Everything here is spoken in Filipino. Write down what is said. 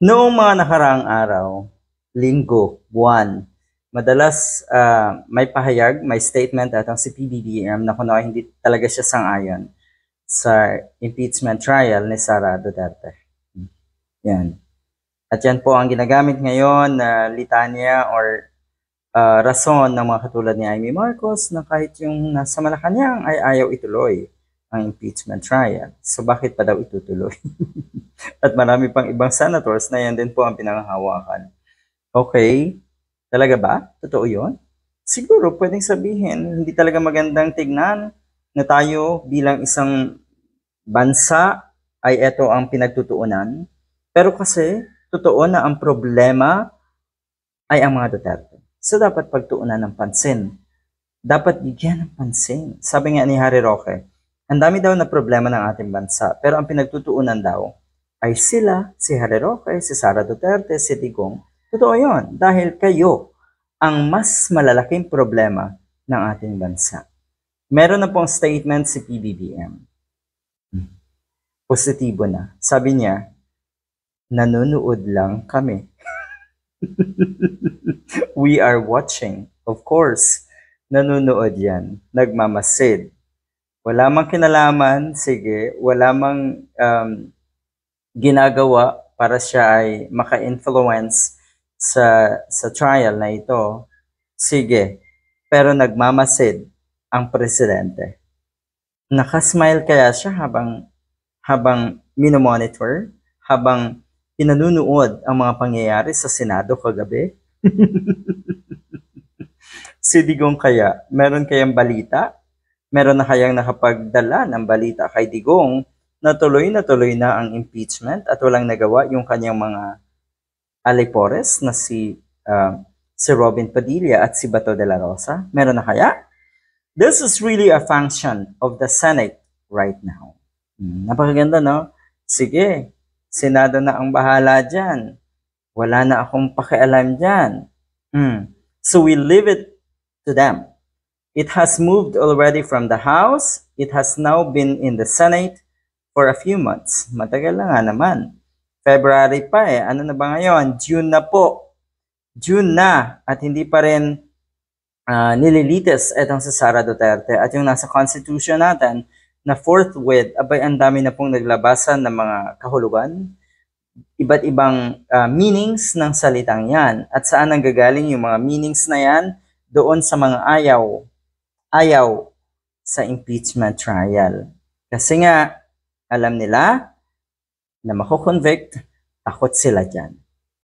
Noong mga nakaraang araw, linggo, buwan, madalas may pahayag, may statement atong si PBBM na kuno hindi talaga siya sang-ayon sa impeachment trial ni Sara Duterte. Yan. At yan po ang ginagamit ngayon na litanya or rason ng mga katulad ni Amy Marcos na kahit yung nasa Malacanang ay ayaw ituloy ang impeachment trial. So bakit pa daw itutuloy? At marami pang ibang senators na yan din po ang pinanghahawakan. Okay, talaga ba? Totoo yun? Siguro pwedeng sabihin, hindi talaga magandang tignan na tayo bilang isang bansa ay ito ang pinagtutuunan. Pero kasi, totoo na ang problema ay ang mga Duterte. So dapat pagtuunan ng pansin. Dapat bigyan ng pansin. Sabi nga ni Harry Roque, ang dami daw na problema ng ating bansa, pero ang pinagtutuunan daw ay sila, si Harry Roque, si Sara Duterte, si Digong. Totoo yun, dahil kayo ang mas malalaking problema ng ating bansa. Meron na pong statement si PBBM. Positibo na. Sabi niya, nanonood lang kami. We are watching. Of course, nanonood yan. Nagmamasid. Wala mang kinalaman, sige, wala mang ginagawa para siya ay maka-influence sa trial na ito, sige, pero nagmamasid ang presidente. Nakasmile kaya siya habang minomonitor, habang pinanunood ang mga pangyayari sa Senado kagabi? Si Digong kaya, meron kayang balita? Meron na kayang nakapagdala ng balita kay Digong na tuloy na ang impeachment at walang nagawa yung kanyang mga alipores na si Robin Padilla at si Bato de la Rosa? Meron na kaya? This is really a function of the Senate right now. Napakaganda, no? Sige, Senado na ang bahala dyan. Wala na akong pakialam dyan. So we leave it to them. It has moved already from the House. It has now been in the Senate for a few months. Matagal na nga naman. February pa eh. Ano na ba ngayon? June na po. June na. At hindi pa rin nililitis itong si Sara Duterte. At yung nasa constitution natin na forthwith, abay ang dami na pong naglabasan ng mga kahulugan. Iba't ibang meanings ng salitang yan. At saan nanggagaling yung mga meanings na yan? Doon sa mga ayaw sa impeachment trial. Kasi nga, alam nila na mako-convict, takot sila dyan.